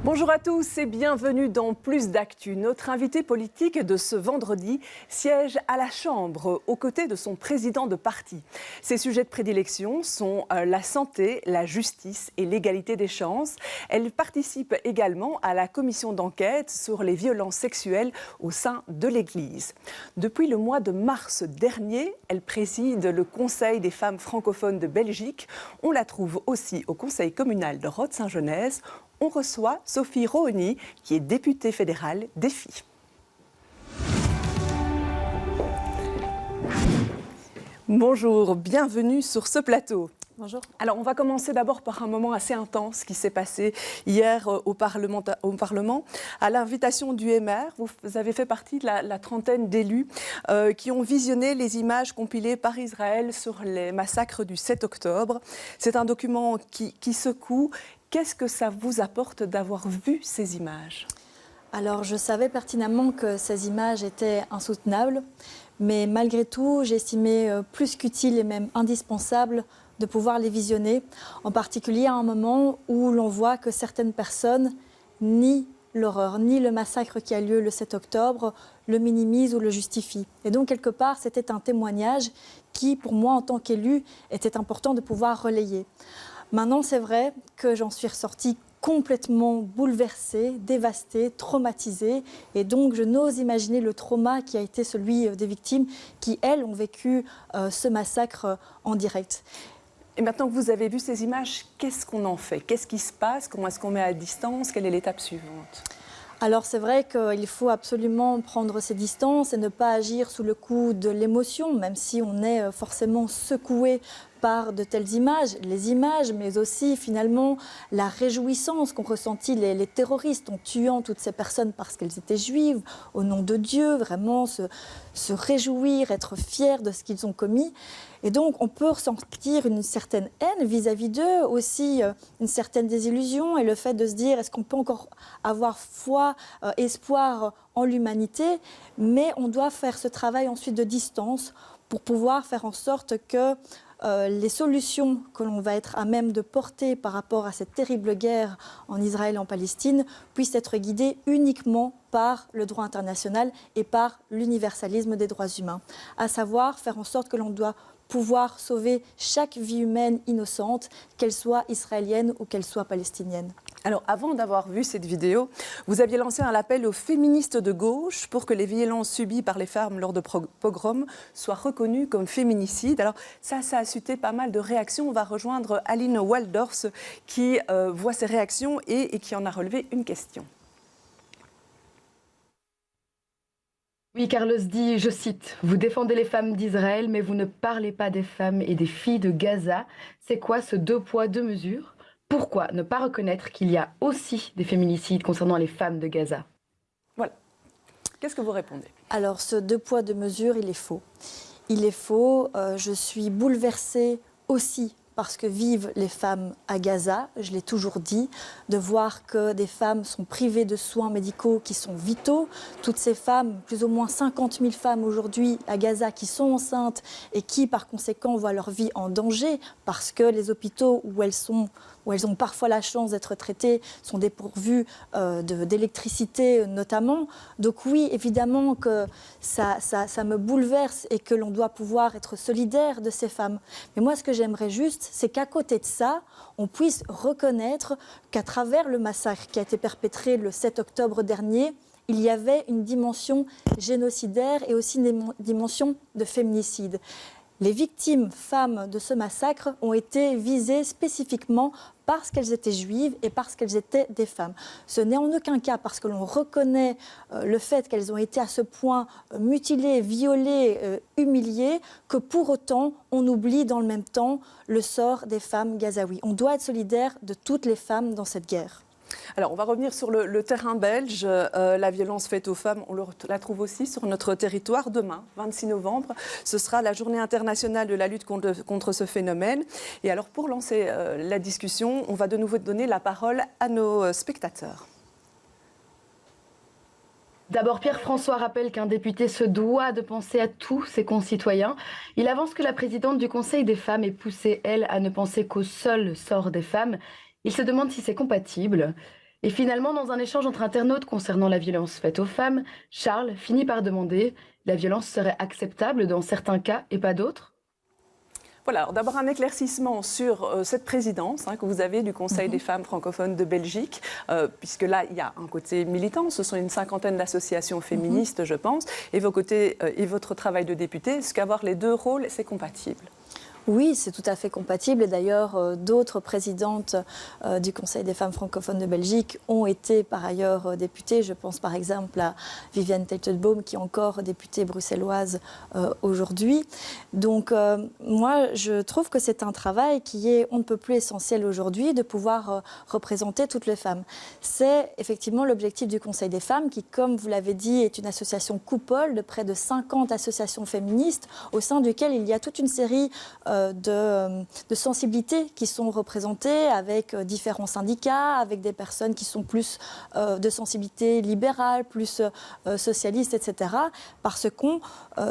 Bonjour à tous et bienvenue dans Plus d'actu. Notre invité politique de ce vendredi siège à la Chambre aux côtés de son président de parti. Ses sujets de prédilection sont la santé, la justice et l'égalité des chances. Elle participe également à la commission d'enquête sur les violences sexuelles au sein de l'Église. Depuis le mois de mars dernier, elle préside le Conseil des femmes francophones de Belgique. On la trouve aussi au Conseil communal de Rode-Saint-Genès. On reçoit Sophie Rohony, qui est députée fédérale des filles. Bonjour, bienvenue sur ce plateau. Bonjour. Alors, on va commencer d'abord par un moment assez intense qui s'est passé hier au Parlement. À l'invitation du MR, vous avez fait partie de la trentaine d'élus qui ont visionné les images compilées par Israël sur les massacres du 7 octobre. C'est un document qui secoue. Qu'est-ce que ça vous apporte d'avoir vu ces images ? Alors, je savais pertinemment que ces images étaient insoutenables, mais malgré tout, j'estimais plus qu'utile et même indispensable de pouvoir les visionner, en particulier à un moment où l'on voit que certaines personnes nient l'horreur, ni le massacre qui a lieu le 7 octobre, le minimisent ou le justifient. Et donc, quelque part, c'était un témoignage qui, pour moi, en tant qu'élu, était important de pouvoir relayer. Maintenant, c'est vrai que j'en suis ressortie complètement bouleversée, dévastée, traumatisée. Et donc, je n'ose imaginer le trauma qui a été celui des victimes qui, elles, ont vécu ce massacre en direct. Et maintenant que vous avez vu ces images, qu'est-ce qu'on en fait ? Qu'est-ce qui se passe ? Comment est-ce qu'on met à distance ? Quelle est l'étape suivante ? Alors c'est vrai qu'il faut absolument prendre ses distances et ne pas agir sous le coup de l'émotion, même si on est forcément secoué par de telles images, les images, mais aussi finalement la réjouissance qu'ont ressentie les terroristes en tuant toutes ces personnes parce qu'elles étaient juives, au nom de Dieu, vraiment se réjouir, être fiers de ce qu'ils ont commis. Et donc on peut ressentir une certaine haine vis-à-vis d'eux, aussi une certaine désillusion et le fait de se dire est-ce qu'on peut encore avoir foi, espoir en l'humanité, mais on doit faire ce travail ensuite de distance pour pouvoir faire en sorte que les solutions que l'on va être à même de porter par rapport à cette terrible guerre en Israël et en Palestine puissent être guidées uniquement par le droit international et par l'universalisme des droits humains. À savoir faire en sorte que l'on doit pouvoir sauver chaque vie humaine innocente, qu'elle soit israélienne ou qu'elle soit palestinienne. Alors, avant d'avoir vu cette vidéo, vous aviez lancé un appel aux féministes de gauche pour que les violences subies par les femmes lors de pogroms soient reconnues comme féminicides. Alors, ça a suscité pas mal de réactions. On va rejoindre Aline Waldorf qui voit ces réactions et qui en a relevé une question. Oui, Carlos dit, je cite, « Vous défendez les femmes d'Israël, mais vous ne parlez pas des femmes et des filles de Gaza. C'est quoi ce deux poids, deux mesures ? Pourquoi ne pas reconnaître qu'il y a aussi des féminicides concernant les femmes de Gaza ?» Voilà. Qu'est-ce que vous répondez ? Alors, ce deux poids, deux mesures, il est faux. Il est faux. Je suis bouleversée aussi parce que vivent les femmes à Gaza, je l'ai toujours dit, de voir que des femmes sont privées de soins médicaux qui sont vitaux. Toutes ces femmes, plus ou moins 50 000 femmes aujourd'hui à Gaza qui sont enceintes et qui, par conséquent, voient leur vie en danger parce que les hôpitaux où elles ont parfois la chance d'être traitées sont dépourvus d'électricité notamment. Donc oui, évidemment que ça me bouleverse et que l'on doit pouvoir être solidaire de ces femmes. Mais moi, ce que j'aimerais juste, c'est qu'à côté de ça, on puisse reconnaître qu'à travers le massacre qui a été perpétré le 7 octobre dernier, il y avait une dimension génocidaire et aussi une dimension de féminicide. Les victimes femmes de ce massacre ont été visées spécifiquement parce qu'elles étaient juives et parce qu'elles étaient des femmes. Ce n'est en aucun cas parce que l'on reconnaît le fait qu'elles ont été à ce point mutilées, violées, humiliées, que pour autant on oublie dans le même temps le sort des femmes gazaouis. On doit être solidaire de toutes les femmes dans cette guerre. Alors, on va revenir sur le terrain belge. La violence faite aux femmes, on la trouve aussi sur notre territoire. Demain, 26 novembre, ce sera la journée internationale de la lutte contre ce phénomène. Et alors, pour lancer la discussion, on va de nouveau donner la parole à nos spectateurs. D'abord, Pierre-François rappelle qu'un député se doit de penser à tous ses concitoyens. Il avance que la présidente du Conseil des femmes est poussée, elle, à ne penser qu'au seul sort des femmes. Il se demande si c'est compatible. Et finalement, dans un échange entre internautes concernant la violence faite aux femmes, Charles finit par demander « La violence serait acceptable dans certains cas et pas d'autres ?» Voilà, alors d'abord un éclaircissement sur cette présidence que vous avez du Conseil des femmes francophones de Belgique, puisque là, il y a un côté militant, ce sont une cinquantaine d'associations féministes, je pense, et votre travail de député, est-ce qu'avoir les deux rôles, c'est compatible ? Oui, c'est tout à fait compatible. Et d'ailleurs, d'autres présidentes du Conseil des femmes francophones de Belgique ont été par ailleurs députées. Je pense par exemple à Viviane Teitelbaum, qui est encore députée bruxelloise aujourd'hui. Donc moi, je trouve que c'est un travail qui est on ne peut plus essentiel aujourd'hui, de pouvoir représenter toutes les femmes. C'est effectivement l'objectif du Conseil des femmes, qui, comme vous l'avez dit, est une association coupole de près de 50 associations féministes, au sein duquel il y a toute une série de sensibilités qui sont représentées avec différents syndicats, avec des personnes qui sont plus de sensibilité libérale, plus socialiste, etc. Parce qu'on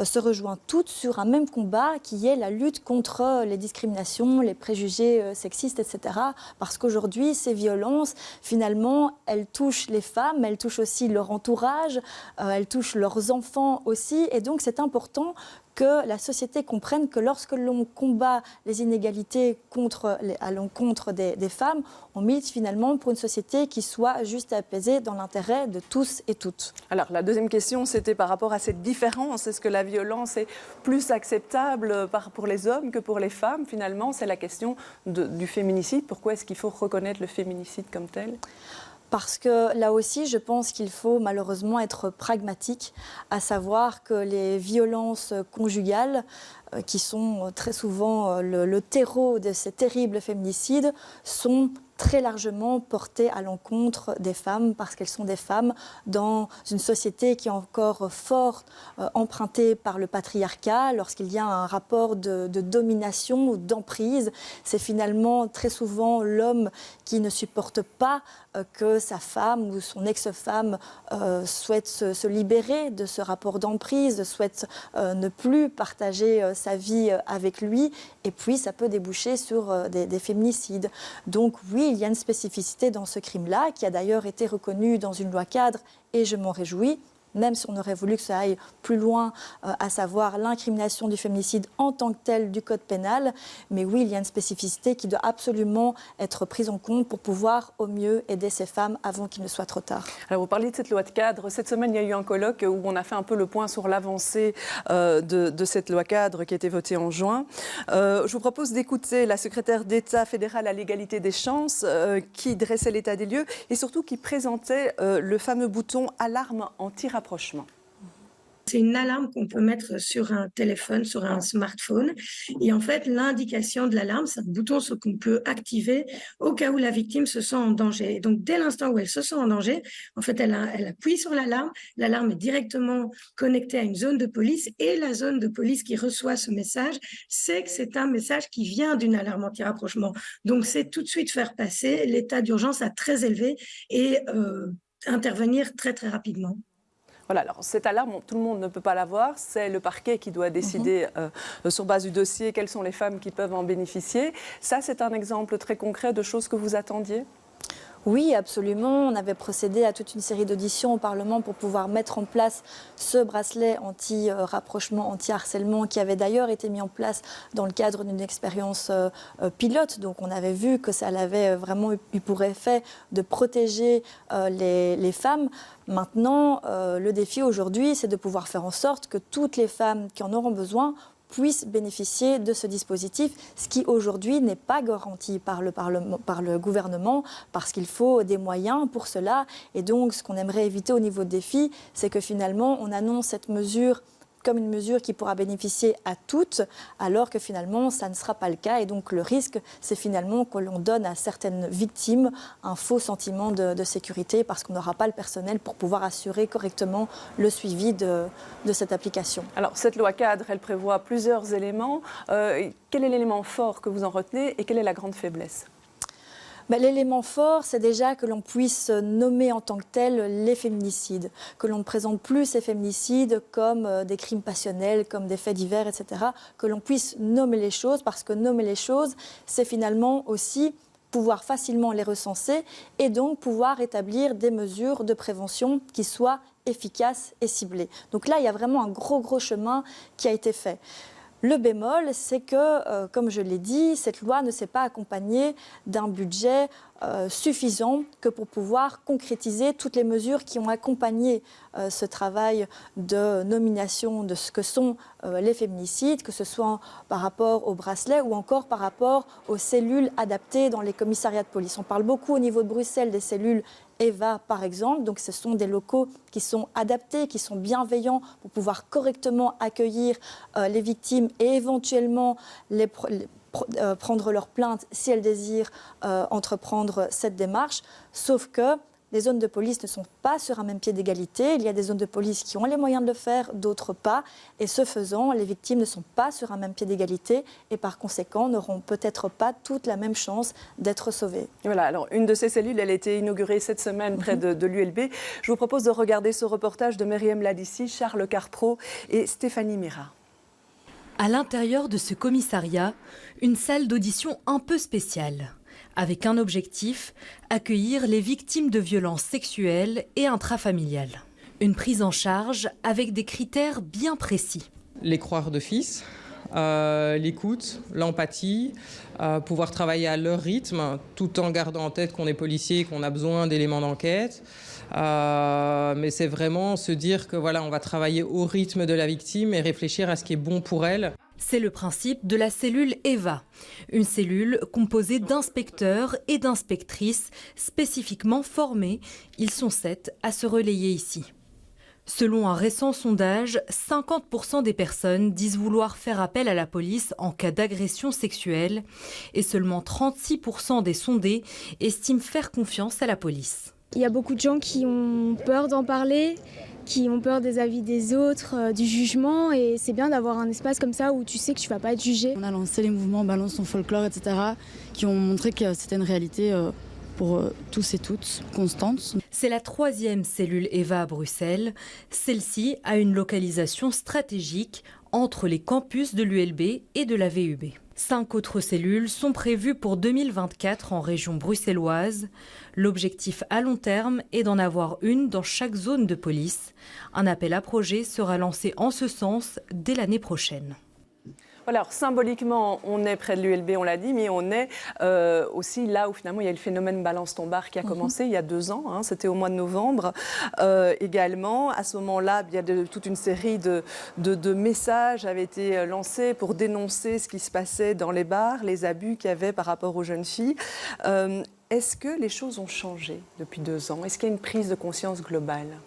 se rejoint toutes sur un même combat qui est la lutte contre les discriminations, les préjugés sexistes, etc. Parce qu'aujourd'hui, ces violences, finalement, elles touchent les femmes, elles touchent aussi leur entourage, elles touchent leurs enfants aussi. Et donc, c'est important que la société comprenne que lorsque l'on combat les inégalités à l'encontre des femmes, on milite finalement pour une société qui soit juste et apaisée dans l'intérêt de tous et toutes. Alors la deuxième question, c'était par rapport à cette différence. Est-ce que la violence est plus acceptable pour les hommes que pour les femmes ? Finalement, c'est la question du féminicide. Pourquoi est-ce qu'il faut reconnaître le féminicide comme tel ? Parce que là aussi, je pense qu'il faut malheureusement être pragmatique, à savoir que les violences conjugales, qui sont très souvent le terreau de ces terribles féminicides, sont très largement portées à l'encontre des femmes, parce qu'elles sont des femmes dans une société qui est encore fort empruntée par le patriarcat. Lorsqu'il y a un rapport de domination ou d'emprise, c'est finalement très souvent l'homme qui ne supporte pas que sa femme ou son ex-femme souhaite se libérer de ce rapport d'emprise, souhaite ne plus partager sa vie avec lui, et puis ça peut déboucher sur des féminicides. Donc oui, il y a une spécificité dans ce crime-là, qui a d'ailleurs été reconnue dans une loi cadre, et je m'en réjouis, même si on aurait voulu que ça aille plus loin, à savoir l'incrimination du féminicide en tant que tel du code pénal. Mais oui, il y a une spécificité qui doit absolument être prise en compte pour pouvoir au mieux aider ces femmes avant qu'il ne soit trop tard. Alors vous parliez de cette loi de cadre. Cette semaine, il y a eu un colloque où on a fait un peu le point sur l'avancée de cette loi cadre qui a été votée en juin. Je vous propose d'écouter la secrétaire d'État fédérale à l'égalité des chances qui dressait l'état des lieux et surtout qui présentait le fameux bouton alarme anti-rapprochement. C'est une alarme qu'on peut mettre sur un téléphone, sur un smartphone. Et en fait, l'indication de l'alarme, c'est un bouton qu'on peut activer au cas où la victime se sent en danger. Et donc, dès l'instant où elle se sent en danger, en fait, elle appuie sur l'alarme. L'alarme est directement connectée à une zone de police et la zone de police qui reçoit ce message sait que c'est un message qui vient d'une alarme anti-rapprochement. Donc, c'est tout de suite faire passer l'état d'urgence à très élevé et intervenir très, très rapidement. Voilà, alors cette alarme, tout le monde ne peut pas l'avoir, c'est le parquet qui doit décider sur base du dossier quelles sont les femmes qui peuvent en bénéficier. Ça, c'est un exemple très concret de choses que vous attendiez ? Oui, absolument. On avait procédé à toute une série d'auditions au Parlement pour pouvoir mettre en place ce bracelet anti-rapprochement, anti-harcèlement, qui avait d'ailleurs été mis en place dans le cadre d'une expérience pilote. Donc on avait vu que ça avait vraiment eu pour effet de protéger les femmes. Maintenant, le défi aujourd'hui, c'est de pouvoir faire en sorte que toutes les femmes qui en auront besoin puissent bénéficier de ce dispositif, ce qui aujourd'hui n'est pas garanti par le gouvernement, parce qu'il faut des moyens pour cela. Et donc, ce qu'on aimerait éviter au niveau de défi, c'est que finalement, on annonce cette mesure comme une mesure qui pourra bénéficier à toutes, alors que finalement, ça ne sera pas le cas. Et donc, le risque, c'est finalement que l'on donne à certaines victimes un faux sentiment de sécurité, parce qu'on n'aura pas le personnel pour pouvoir assurer correctement le suivi de cette application. Alors, cette loi cadre, elle prévoit plusieurs éléments. Quel est l'élément fort que vous en retenez et quelle est la grande faiblesse ? L'élément fort, c'est déjà que l'on puisse nommer en tant que tel les féminicides, que l'on ne présente plus ces féminicides comme des crimes passionnels, comme des faits divers, etc., que l'on puisse nommer les choses, parce que nommer les choses, c'est finalement aussi pouvoir facilement les recenser et donc pouvoir établir des mesures de prévention qui soient efficaces et ciblées. Donc là, il y a vraiment un gros chemin qui a été fait. Le bémol, c'est que, comme je l'ai dit, cette loi ne s'est pas accompagnée d'un budget suffisant que pour pouvoir concrétiser toutes les mesures qui ont accompagné ce travail de nomination de ce que sont les féminicides, que ce soit par rapport au bracelet ou encore par rapport aux cellules adaptées dans les commissariats de police. On parle beaucoup au niveau de Bruxelles des cellules EVA, par exemple. Donc, ce sont des locaux qui sont adaptés, qui sont bienveillants pour pouvoir correctement accueillir les victimes et éventuellement prendre leur plainte si elles désirent entreprendre cette démarche. Sauf que les zones de police ne sont pas sur un même pied d'égalité. Il y a des zones de police qui ont les moyens de le faire, d'autres pas. Et ce faisant, les victimes ne sont pas sur un même pied d'égalité et par conséquent n'auront peut-être pas toute la même chance d'être sauvées. Voilà, alors une de ces cellules, elle a été inaugurée cette semaine près de l'ULB. Je vous propose de regarder ce reportage de Myriam Ladissi, Charles Carpro et Stéphanie Mira. À l'intérieur de ce commissariat, une salle d'audition un peu spéciale. Avec un objectif, accueillir les victimes de violences sexuelles et intrafamiliales. Une prise en charge avec des critères bien précis. Les croire d'office, l'écoute, l'empathie, pouvoir travailler à leur rythme, tout en gardant en tête qu'on est policier et qu'on a besoin d'éléments d'enquête. Mais c'est vraiment se dire que voilà, on va travailler au rythme de la victime et réfléchir à ce qui est bon pour elle. C'est le principe de la cellule EVA, une cellule composée d'inspecteurs et d'inspectrices spécifiquement formés. Ils sont 7 à se relayer ici. Selon un récent sondage, 50% des personnes disent vouloir faire appel à la police en cas d'agression sexuelle et seulement 36% des sondés estiment faire confiance à la police. Il y a beaucoup de gens qui ont peur d'en parler, qui ont peur des avis des autres, du jugement, et c'est bien d'avoir un espace comme ça où tu sais que tu ne vas pas être jugé. On a lancé les mouvements Balance ton folklore, etc., qui ont montré que c'était une réalité pour tous et toutes, constante. C'est la 3e cellule EVA à Bruxelles. Celle-ci a une localisation stratégique entre les campus de l'ULB et de la VUB. 5 autres cellules sont prévues pour 2024 en région bruxelloise. L'objectif à long terme est d'en avoir une dans chaque zone de police. Un appel à projet sera lancé en ce sens dès l'année prochaine. Voilà, alors symboliquement, on est près de l'ULB, on l'a dit, mais on est aussi là où finalement il y a le phénomène Balance ton bar qui a commencé il y a 2 ans, hein, c'était au mois de novembre également. À ce moment-là, il y a toute une série de messages avaient été lancés pour dénoncer ce qui se passait dans les bars, les abus qu'il y avait par rapport aux jeunes filles. Est-ce que les choses ont changé depuis 2 ans? Est-ce qu'il y a une prise de conscience globale?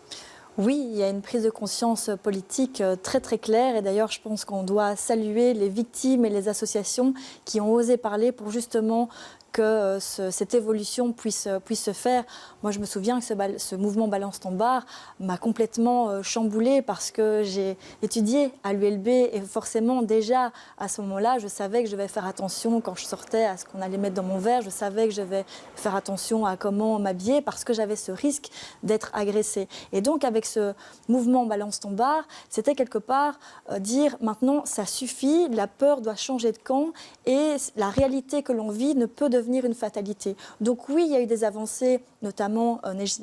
Oui, il y a une prise de conscience politique très claire et d'ailleurs je pense qu'on doit saluer les victimes et les associations qui ont osé parler pour justement que cette évolution puisse se faire. Moi, je me souviens que ce mouvement Balance ton bar m'a complètement chamboulée parce que j'ai étudié à l'ULB et forcément, déjà, à ce moment-là, je savais que je devais faire attention quand je sortais à ce qu'on allait mettre dans mon verre. Je savais que je devais faire attention à comment m'habiller parce que j'avais ce risque d'être agressée. Et donc, avec ce mouvement Balance ton bar, c'était quelque part dire maintenant, ça suffit, la peur doit changer de camp et la réalité que l'on vit ne peut devenir une fatalité. Donc oui, il y a eu des avancées, notamment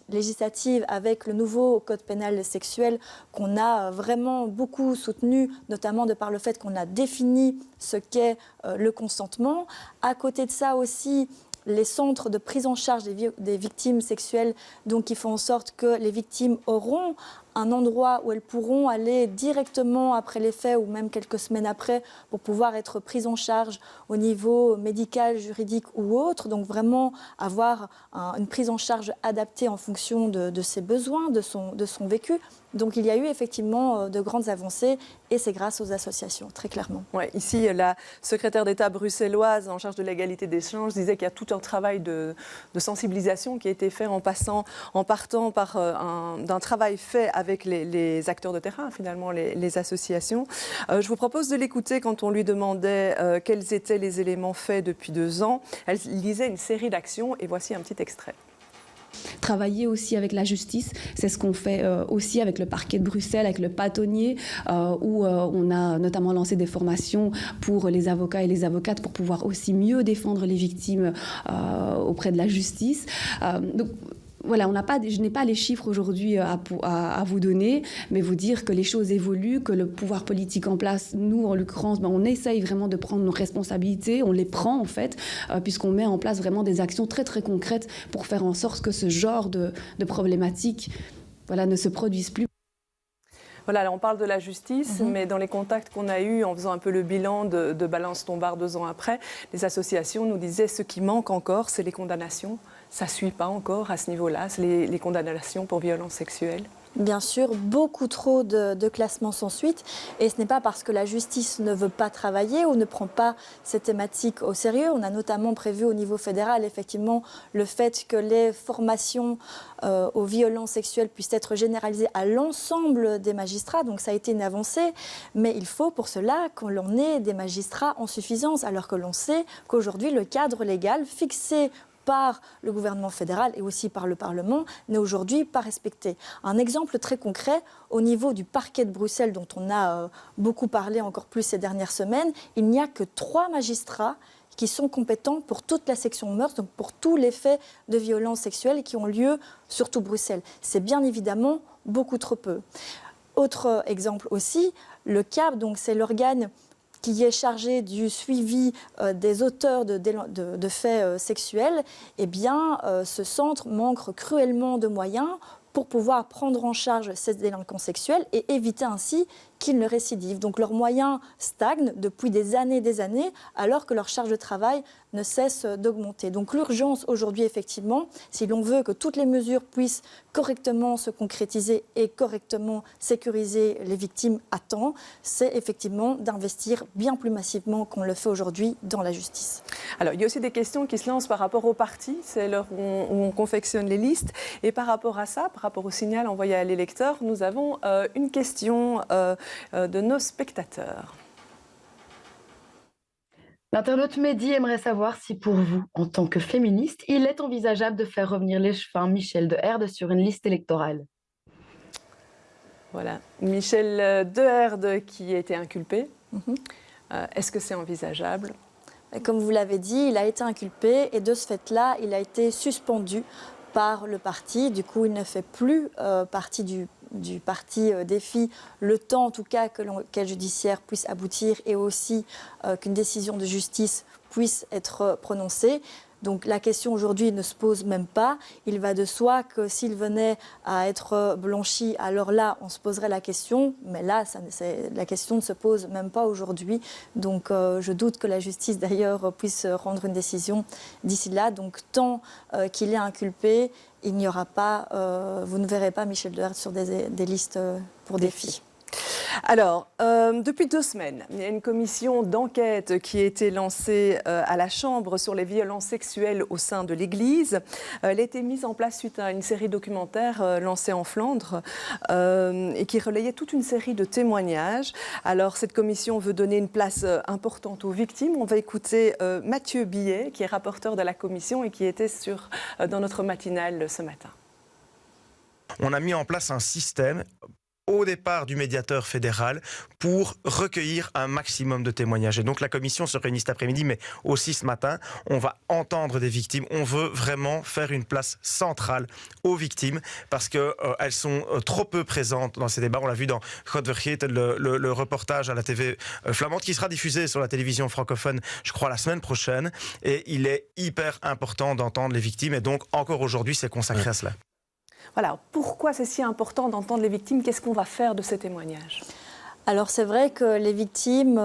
législatives, avec le nouveau code pénal sexuel qu'on a vraiment beaucoup soutenu, notamment de par le fait qu'on a défini ce qu'est le consentement. À côté de ça aussi, les centres de prise en charge des victimes sexuelles, donc qui font en sorte que les victimes auront un endroit où elles pourront aller directement après les faits ou même quelques semaines après pour pouvoir être prises en charge au niveau médical, juridique ou autre. Donc vraiment avoir une prise en charge adaptée en fonction de ses besoins, de son vécu. Donc il y a eu effectivement de grandes avancées et c'est grâce aux associations, très clairement. Ouais, ici, la secrétaire d'État bruxelloise en charge de l'égalité des chances disait qu'il y a tout un travail de sensibilisation qui a été fait en partant d'un travail fait avec les acteurs de terrain, finalement, les associations. Je vous propose de l'écouter quand on lui demandait quels étaient les éléments faits depuis 2 ans. Elle lisait une série d'actions et voici un petit extrait. Travailler aussi avec la justice, c'est ce qu'on fait aussi avec le parquet de Bruxelles, avec le bâtonnier, où on a notamment lancé des formations pour les avocats et les avocates pour pouvoir aussi mieux défendre les victimes auprès de la justice. Donc, voilà, je n'ai pas les chiffres aujourd'hui à vous donner, mais vous dire que les choses évoluent, que le pouvoir politique en place, nous en l'occurrence, on essaye vraiment de prendre nos responsabilités, on les prend en fait, puisqu'on met en place vraiment des actions très très concrètes pour faire en sorte que ce genre de problématiques ne se produisent plus. Voilà, là on parle de la justice, mais dans les contacts qu'on a eus en faisant un peu le bilan de Balance ton bar 2 ans après, les associations nous disaient ce qui manque encore, c'est les condamnations. Ça ne suit pas encore à ce niveau-là, c'est les condamnations pour violences sexuelles. Bien sûr, beaucoup trop de classements sans suite. Et ce n'est pas parce que la justice ne veut pas travailler ou ne prend pas ces thématiques au sérieux. On a notamment prévu au niveau fédéral, effectivement, le fait que les formations aux violences sexuelles puissent être généralisées à l'ensemble des magistrats. Donc ça a été une avancée. Mais il faut pour cela qu'on ait des magistrats en suffisance, alors que l'on sait qu'aujourd'hui, le cadre légal fixé par le gouvernement fédéral et aussi par le Parlement, n'est aujourd'hui pas respecté. Un exemple très concret, au niveau du parquet de Bruxelles, dont on a beaucoup parlé encore plus ces dernières semaines, il n'y a que 3 magistrats qui sont compétents pour toute la section mœurs, donc pour tous les faits de violences sexuelles qui ont lieu sur tout Bruxelles. C'est bien évidemment beaucoup trop peu. Autre exemple aussi, le CAB, donc c'est l'organe qui est chargé du suivi des auteurs de faits sexuels, eh bien, ce centre manque cruellement de moyens pour pouvoir prendre en charge ces délinquants sexuels et éviter ainsi qu'ils ne récidivent. Donc leurs moyens stagnent depuis des années, alors que leur charge de travail ne cesse d'augmenter. Donc l'urgence aujourd'hui, effectivement, si l'on veut que toutes les mesures puissent correctement se concrétiser et correctement sécuriser les victimes à temps, c'est effectivement d'investir bien plus massivement qu'on le fait aujourd'hui dans la justice. Alors il y a aussi des questions qui se lancent par rapport aux partis, c'est l'heure où on confectionne les listes. Et par rapport à ça, par rapport au signal envoyé à l'électeur, nous avons une question de nos spectateurs. L'internaute Mehdi aimerait savoir si pour vous, en tant que féministe, il est envisageable de faire revenir l'échevin Michel de Herde sur une liste électorale. Voilà, Michel de Herde qui a été inculpé. Est-ce que c'est envisageable ? Comme vous l'avez dit, il a été inculpé et de ce fait-là, il a été suspendu par le parti. Du coup, il ne fait plus partie du parti Défi, le temps en tout cas que l'enquête judiciaire puisse aboutir et aussi qu'une décision de justice puisse être prononcée. Donc la question aujourd'hui ne se pose même pas. Il va de soi que s'il venait à être blanchi, alors là, on se poserait la question. Mais là, la question ne se pose même pas aujourd'hui. Donc je doute que la justice, d'ailleurs, puisse rendre une décision d'ici là. Donc tant qu'il est inculpé, il n'y aura pas, vous ne verrez pas Michel de Herde sur des listes pour Défi. Alors, depuis 2 semaines, il y a une commission d'enquête qui a été lancée à la Chambre sur les violences sexuelles au sein de l'Église. Elle a été mise en place suite à une série documentaire lancée en Flandre et qui relayait toute une série de témoignages. Alors, cette commission veut donner une place importante aux victimes. On va écouter Mathieu Billet, qui est rapporteur de la commission et qui était dans notre matinale ce matin. On a mis en place un système au départ du médiateur fédéral pour recueillir un maximum de témoignages. Et donc la commission se réunit cet après-midi, mais aussi ce matin, on va entendre des victimes. On veut vraiment faire une place centrale aux victimes parce qu'elles sont trop peu présentes dans ces débats. On l'a vu dans God Vergeten, le reportage à la TV flamande qui sera diffusé sur la télévision francophone, je crois, la semaine prochaine. Et il est hyper important d'entendre les victimes et donc encore aujourd'hui, c'est consacré à cela. Voilà, pourquoi c'est si important d'entendre les victimes? Qu'est-ce qu'on va faire de ces témoignages? Alors c'est vrai que les victimes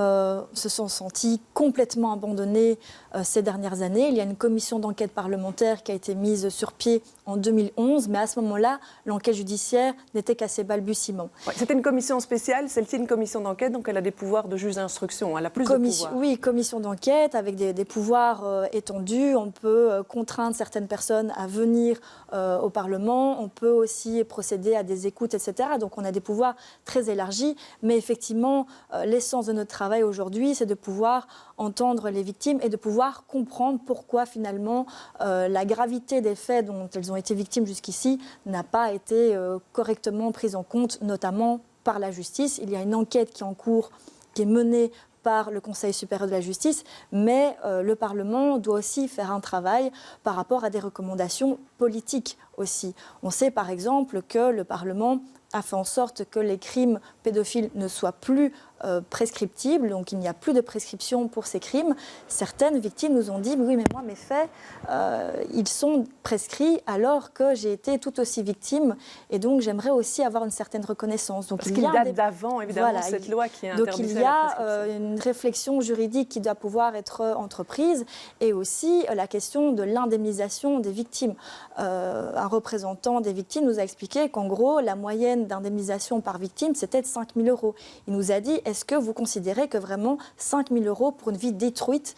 se sont senties complètement abandonnées ces dernières années. Il y a une commission d'enquête parlementaire qui a été mise sur pied en 2011, mais à ce moment-là, l'enquête judiciaire n'était qu'à ses balbutiements. Ouais, c'était une commission spéciale, celle-ci une commission d'enquête, donc elle a des pouvoirs de juge d'instruction, elle a plus de pouvoirs. Oui, commission d'enquête avec des pouvoirs étendus. On peut contraindre certaines personnes à venir au Parlement, on peut aussi procéder à des écoutes, etc. Donc on a des pouvoirs très élargis, mais effectivement, l'essence de notre travail aujourd'hui, c'est de pouvoir entendre les victimes et de pouvoir comprendre pourquoi finalement la gravité des faits dont elles ont été victimes jusqu'ici n'a pas été correctement prise en compte, notamment par la justice. Il y a une enquête qui est en cours, qui est menée par le Conseil supérieur de la justice, mais le Parlement doit aussi faire un travail par rapport à des recommandations politiques aussi. On sait par exemple que le Parlement a fait en sorte que les crimes pédophiles ne soient plus prescriptibles, donc il n'y a plus de prescription pour ces crimes. Certaines victimes nous ont dit « oui, mais moi, mes faits, ils sont prescrits alors que j'ai été tout aussi victime et donc j'aimerais aussi avoir une certaine reconnaissance. » Parce qu'il date d'avant, évidemment, voilà, cette loi qui interdisait donc il y a une réflexion juridique qui doit pouvoir être entreprise et aussi la question de l'indemnisation des victimes. Un représentant des victimes nous a expliqué qu'en gros, la moyenne d'indemnisation par victime, c'était de 5 000 €. Il nous a dit, est-ce que vous considérez que vraiment 5 000 € pour une vie détruite,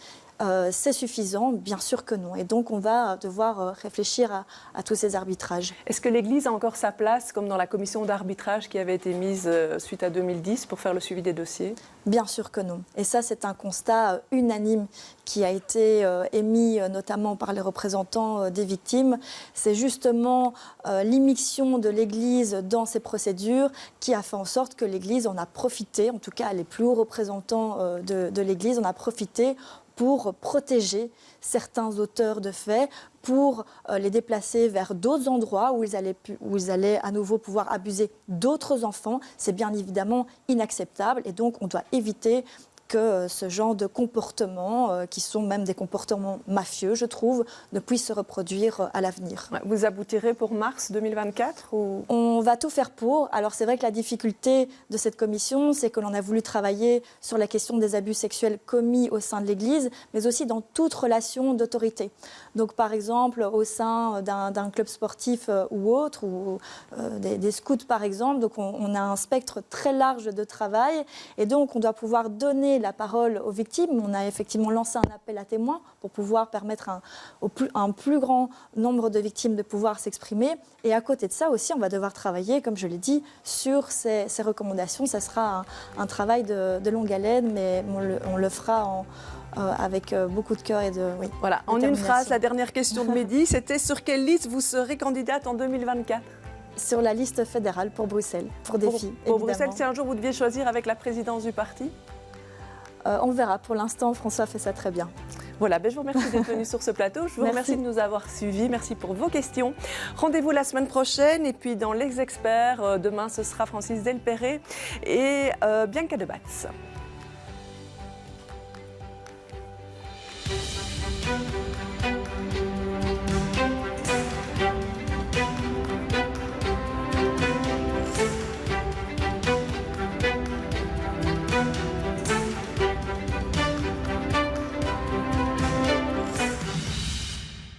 c'est suffisant? Bien sûr que non. Et donc, on va devoir réfléchir à tous ces arbitrages. Est-ce que l'Église a encore sa place, comme dans la commission d'arbitrage qui avait été mise suite à 2010 pour faire le suivi des dossiers? Bien sûr que non. Et ça, c'est un constat unanime qui a été émis notamment par les représentants des victimes. C'est justement l'immixtion de l'Église dans ces procédures qui a fait en sorte que l'Église en a profité, en tout cas les plus hauts représentants de l'Église en a profité pour protéger certains auteurs de faits, pour les déplacer vers d'autres endroits où ils allaient à nouveau pouvoir abuser d'autres enfants. C'est bien évidemment inacceptable et donc on doit éviter que ce genre de comportements, qui sont même des comportements mafieux, je trouve, ne puissent se reproduire à l'avenir. Vous aboutirez pour mars 2024 ou... On va tout faire pour. Alors c'est vrai que la difficulté de cette commission, c'est que l'on a voulu travailler sur la question des abus sexuels commis au sein de l'Église, mais aussi dans toute relation d'autorité. Donc par exemple, au sein d'un club sportif ou autre, ou des scouts par exemple, donc on a un spectre très large de travail et donc on doit pouvoir donner la parole aux victimes. On a effectivement lancé un appel à témoins pour pouvoir permettre à un plus grand nombre de victimes de pouvoir s'exprimer. Et à côté de ça aussi, on va devoir travailler, comme je l'ai dit, sur ces recommandations. Ça sera un travail de longue haleine, mais on le fera avec beaucoup de cœur et de oui, voilà. En une phrase, la dernière question de Mehdi, c'était sur quelle liste vous serez candidate en 2024 ? Sur la liste fédérale pour Bruxelles, pour Défi. Pour Bruxelles, si un jour vous deviez choisir avec la présidence du parti ? On verra. Pour l'instant, François fait ça très bien. Voilà, je vous remercie d'être venu sur ce plateau. Je vous remercie de nous avoir suivis. Merci pour vos questions. Rendez-vous la semaine prochaine. Et puis dans Les Experts, demain, ce sera Francis Delperré et Bianca Debatz.